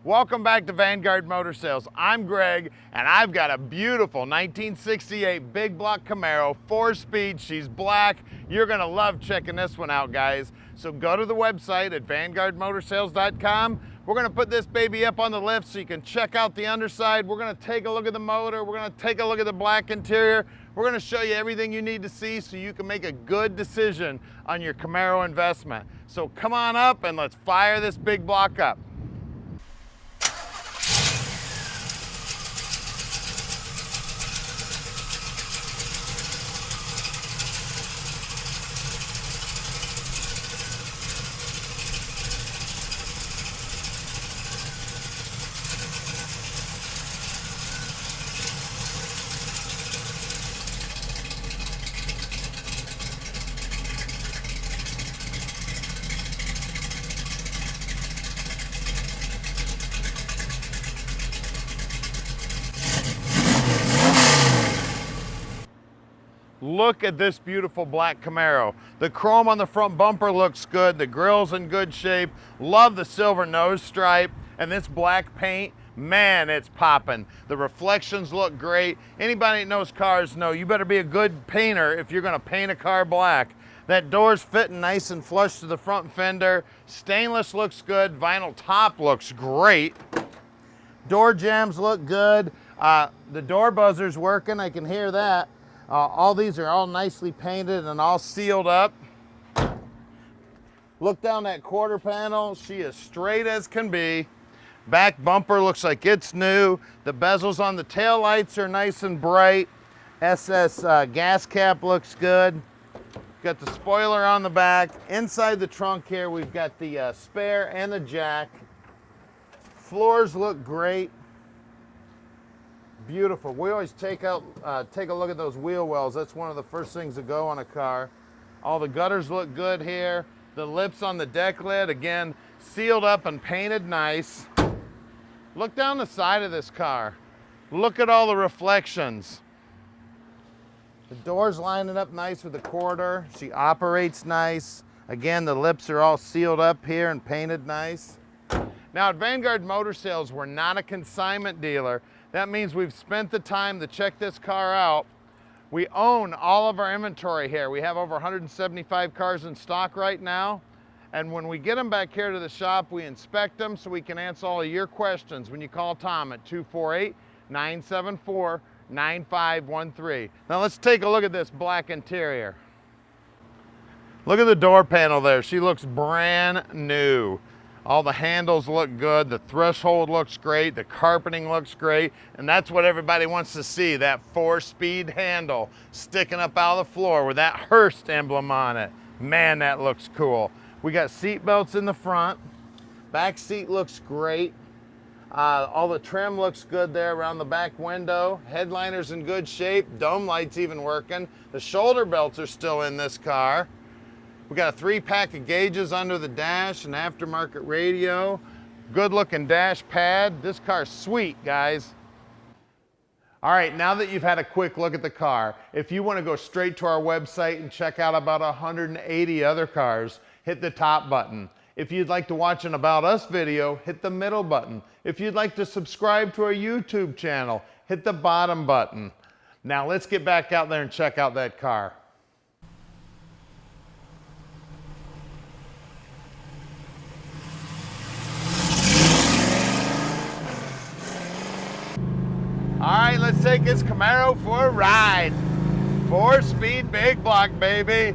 Welcome back to Vanguard Motor Sales. I'm Greg, and I've got a beautiful 1968 big block Camaro, 4-speed. She's black. You're gonna love checking this one out, guys. So go to the website at vanguardmotorsales.com. We're gonna put this baby up on the lift so you can check out the underside. We're gonna take a look at the motor. We're gonna take a look at the black interior. We're gonna show you everything you need to see so you can make a good decision on your Camaro investment. So come on up and let's fire this big block up. Look at this beautiful black Camaro. The chrome on the front bumper looks good. The grill's in good shape. Love the silver nose stripe. And this black paint, man, it's popping. The reflections look great. Anybody that knows cars know you better be a good painter if you're gonna paint a car black. That door's fitting nice and flush to the front fender. Stainless looks good. Vinyl top looks great. Door jambs look good. The door buzzer's working, I can hear that. All these are all nicely painted and all sealed up. Look down that quarter panel. She is straight as can be. Back bumper looks like it's new. The bezels on the tail lights are nice and bright. SS gas cap looks good. Got the spoiler on the back. Inside the trunk here, we've got the spare and the jack. Floors look great. Beautiful. We always take a look at those wheel wells. That's one of the first things to go on a car. All the gutters look good here. The lips on the deck lid, again, sealed up and painted nice. Look down the side of this car. Look at all the reflections. The door's lining up nice with the quarter. She operates nice. Again, the lips are all sealed up here and painted nice. Now at Vanguard Motor Sales, we're not a consignment dealer. That means we've spent the time to check this car out. We own all of our inventory here. We have over 175 cars in stock right now. And when we get them back here to the shop, we inspect them so we can answer all of your questions when you call Tom at 248-974-9513. Now let's take a look at this black interior. Look at the door panel there. She looks brand new. All the handles look good, the threshold looks great, the carpeting looks great, and that's what everybody wants to see, that 4-speed handle sticking up out of the floor with that Hearst emblem on it. Man, that looks cool. We got seat belts in the front. Back seat looks great. All the trim looks good there around the back window. Headliner's in good shape, dome light's even working. The shoulder belts are still in this car. We got a 3-pack of gauges under the dash, an aftermarket radio, good looking dash pad. This car's sweet, guys. All right, now that you've had a quick look at the car, if you want to go straight to our website and check out about 180 other cars, hit the top button. If you'd like to watch an About Us video, hit the middle button. If you'd like to subscribe to our YouTube channel, hit the bottom button. Now let's get back out there and check out that car. All right, let's take this Camaro for a ride. 4-speed big block, baby.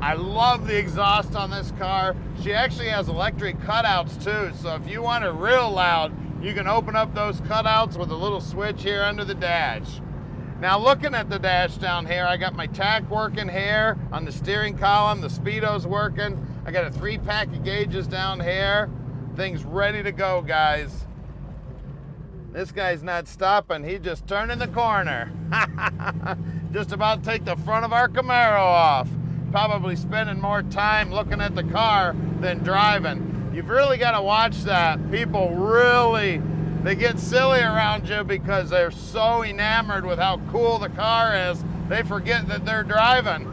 I love the exhaust on this car. She actually has electric cutouts too, so if you want it real loud, you can open up those cutouts with a little switch here under the dash. Now looking at the dash down here, I got my tack working here on the steering column, the speedo's working. I got a 3-pack of gauges down here. Thing's ready to go, guys. This guy's not stopping, he's just turning the corner. Just about to take the front of our Camaro off. Probably spending more time looking at the car than driving. You've really got to watch that. People really, they get silly around you because they're so enamored with how cool the car is, they forget that they're driving.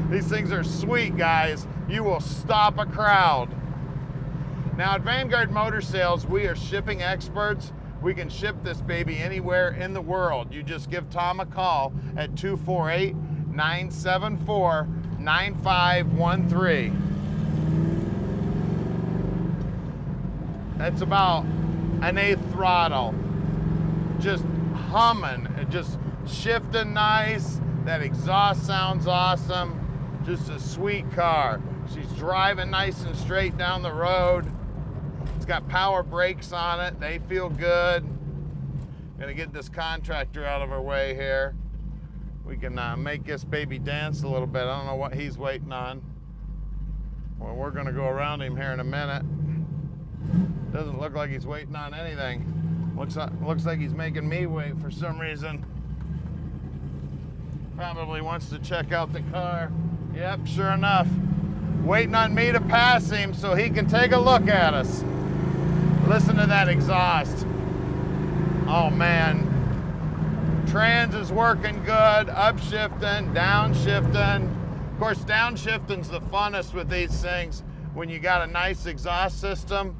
These things are sweet, guys. You will stop a crowd. Now at Vanguard Motor Sales, we are shipping experts. We can ship this baby anywhere in the world. You just give Tom a call at 248-974-9513. That's about an 1/8 throttle. Just humming, just shifting nice. That exhaust sounds awesome. Just a sweet car. She's driving nice and straight down the road. It's got power brakes on it. They feel good. Gonna get this contractor out of our way here. We can make this baby dance a little bit. I don't know what he's waiting on. Well, we're gonna go around him here in a minute. Doesn't look like he's waiting on anything. Looks like he's making me wait for some reason. Probably wants to check out the car. Yep, sure enough. Waiting on me to pass him so he can take a look at us. Listen to that exhaust. Oh man. Trans is working good, upshifting, downshifting. Of course, downshifting's the funnest with these things when you got a nice exhaust system,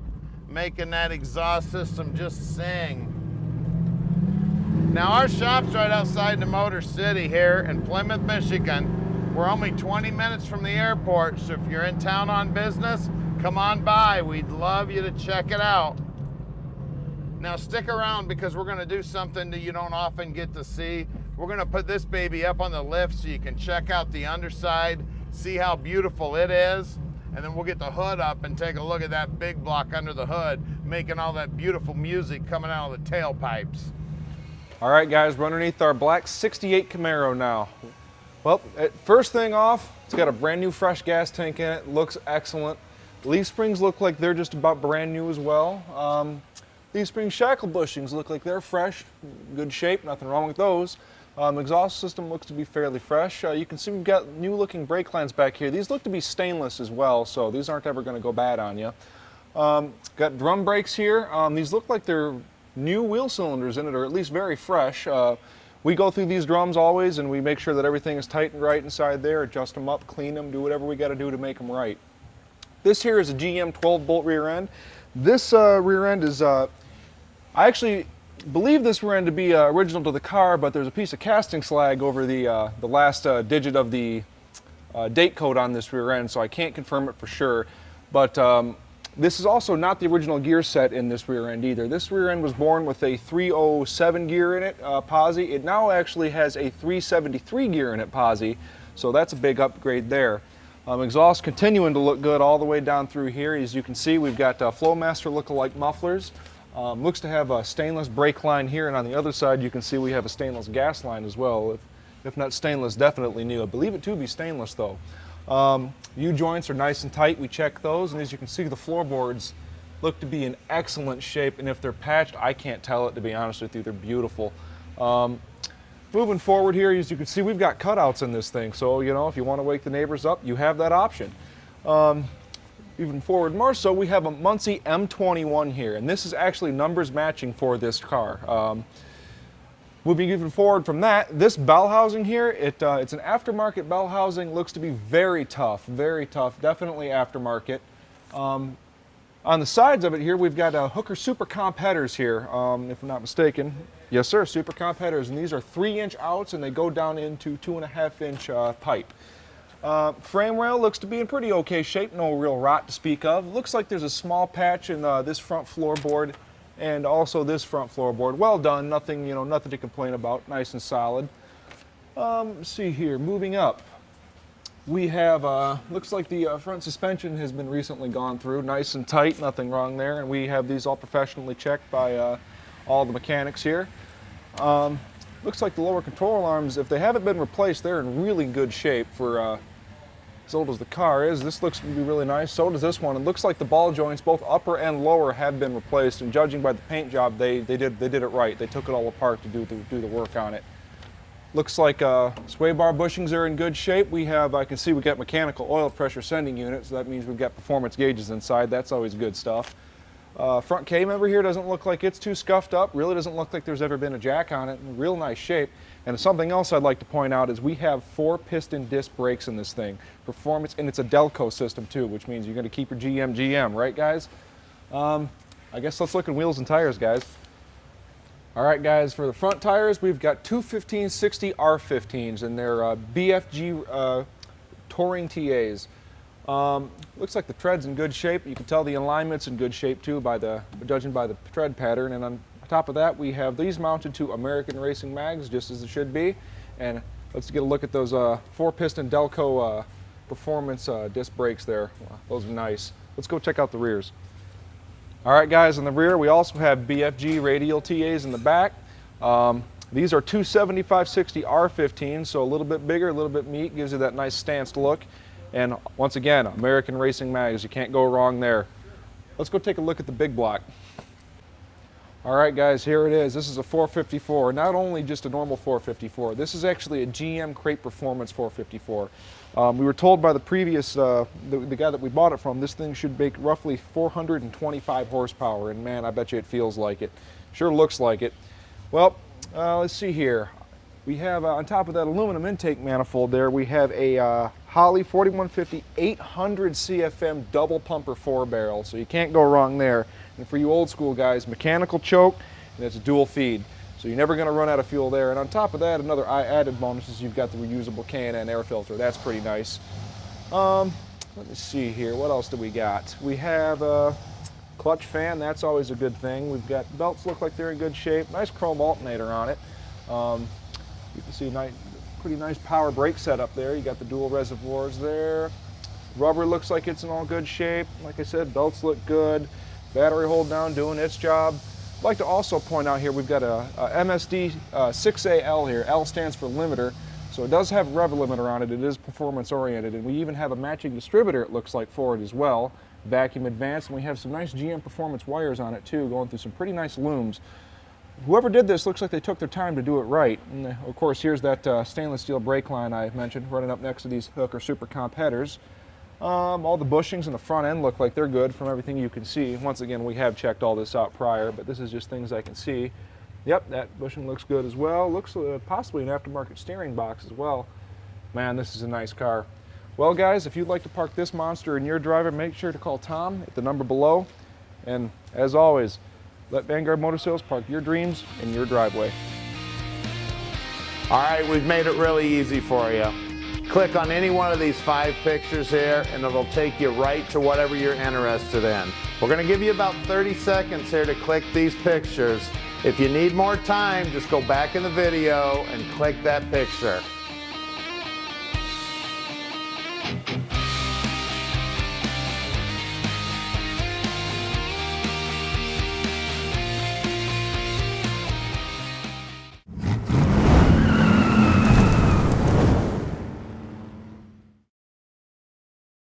making that exhaust system just sing. Now our shop's right outside the Motor City here in Plymouth, Michigan. We're only 20 minutes from the airport, so if you're in town on business, come on by. We'd love you to check it out. Now stick around because we're gonna do something that you don't often get to see. We're gonna put this baby up on the lift so you can check out the underside, see how beautiful it is, and then we'll get the hood up and take a look at that big block under the hood, making all that beautiful music coming out of the tailpipes. All right guys, we're underneath our black 68 Camaro now. Well, first thing off, it's got a brand new fresh gas tank in it, looks excellent. Leaf springs look like they're just about brand new as well. Leaf spring shackle bushings look like they're fresh, good shape, nothing wrong with those. Exhaust system looks to be fairly fresh. You can see we've got new looking brake lines back here. These look to be stainless as well, so these aren't ever going to go bad on you. Got drum brakes here. These look like they're new wheel cylinders in it, or at least very fresh. We go through these drums always and we make sure that everything is tight and right inside there, adjust them up, clean them, do whatever we got to do to make them right. This here is a GM 12-bolt rear end. This rear end is, I actually believe this rear end to be original to the car, but there's a piece of casting slag over the last digit of the date code on this rear end, so I can't confirm it for sure. But this is also not the original gear set in this rear end either. This rear end was born with a 307 gear in it, posi. It now actually has a 373 gear in it, posi, so that's a big upgrade there. Exhaust continuing to look good all the way down through here. As you can see, we've got Flowmaster look-alike mufflers. Looks to have a stainless brake line here, and on the other side you can see we have a stainless gas line as well. If not stainless, definitely new. I believe it to be stainless though. U-joints are nice and tight. We check those, and as you can see, the floorboards look to be in excellent shape, and if they're patched, I can't tell it, to be honest with you. They're beautiful. Moving forward here, as you can see, we've got cutouts in this thing, so you know, if you want to wake the neighbors up, you have that option. Moving forward more so, we have a Muncie M21 here, and this is actually numbers matching for this car. Moving even forward from that, this bell housing here, it's an aftermarket bell housing, looks to be very tough, definitely aftermarket. On the sides of it here, we've got Hooker Super Comp headers here, if I'm not mistaken. Yes sir, Super Comp headers, and these are 3-inch outs and they go down into 2.5-inch pipe. Frame rail looks to be in pretty okay shape, no real rot to speak of. Looks like there's a small patch in this front floorboard and also this front floorboard. Well done, nothing, nothing to complain about, nice and solid. Let's see here, moving up. We have, looks like the front suspension has been recently gone through, nice and tight, nothing wrong there, and we have these all professionally checked by all the mechanics here. Looks like the lower control arms, if they haven't been replaced, they're in really good shape for as old as the car is. This looks to be really nice, so does this one. It looks like the ball joints, both upper and lower, have been replaced, and judging by the paint job, they did it right. They took it all apart to do the work on it. Looks like sway bar bushings are in good shape. We have, I can see we got mechanical oil pressure sending units, so that means we've got performance gauges inside. That's always good stuff. Front K-member here doesn't look like it's too scuffed up. Really doesn't look like there's ever been a jack on it. In real nice shape. And something else I'd like to point out is we have 4-piston disc brakes in this thing. Performance, and it's a Delco system too, which means you're going to keep your GM, right guys? I guess let's look at wheels and tires, guys. All right, guys, for the front tires, we've got two 1560 R15s, and they're BFG Touring TAs. Looks like the tread's in good shape. You can tell the alignment's in good shape too judging by the tread pattern. And on top of that, we have these mounted to American Racing mags, just as it should be. And let's get a look at those 4-piston Delco performance disc brakes there. Wow, those are nice. Let's go check out the rears. All right, guys, in the rear, we also have BFG radial TAs in the back. These are two 7560 R15s, so a little bit bigger, a little bit meat, gives you that nice stanced look. And once again, American Racing mags, you can't go wrong there. Let's go take a look at the big block. All right, guys, here it is. This is a 454, not only just a normal 454. This is actually a GM Crate Performance 454. We were told by the previous, the guy that we bought it from, this thing should make roughly 425 horsepower, and man, I bet you it feels like it. Sure looks like it. Well, let's see here. We have, on top of that aluminum intake manifold there, we have a Holley 4150 800 CFM double pumper 4-barrel, so you can't go wrong there. And for you old school guys, mechanical choke, and it's a dual feed. So you're never going to run out of fuel there. And on top of that, another added bonus is you've got the reusable K&N air filter. That's pretty nice. Let me see here. What else do we got? We have a clutch fan. That's always a good thing. We've got belts look like they're in good shape. Nice chrome alternator on it. You can see pretty nice power brake setup there. You got the dual reservoirs there. Rubber looks like it's in all good shape. Like I said, belts look good. Battery hold down doing its job. I'd like to also point out here we've got a MSD 6AL here. L stands for limiter, so it does have a rev limiter on it. It is performance oriented, and we even have a matching distributor, it looks like, for it as well. Vacuum advanced, and we have some nice GM performance wires on it too, going through some pretty nice looms. Whoever did this looks like they took their time to do it right. And of course, here's that stainless steel brake line I mentioned running up next to these Hooker Super Comp headers. All the bushings in the front end look like they're good from everything you can see. Once again, we have checked all this out prior, but this is just things I can see. Yep, that bushing looks good as well. Looks possibly an aftermarket steering box as well. Man, this is a nice car. Well, guys, if you'd like to park this monster in your driveway, make sure to call Tom at the number below. And as always, let Vanguard Motor Sales park your dreams in your driveway. All right, we've made it really easy for you. Click on any one of these 5 pictures here and it'll take you right to whatever you're interested in. We're going to give you about 30 seconds here to click these pictures. If you need more time, just go back in the video and click that picture.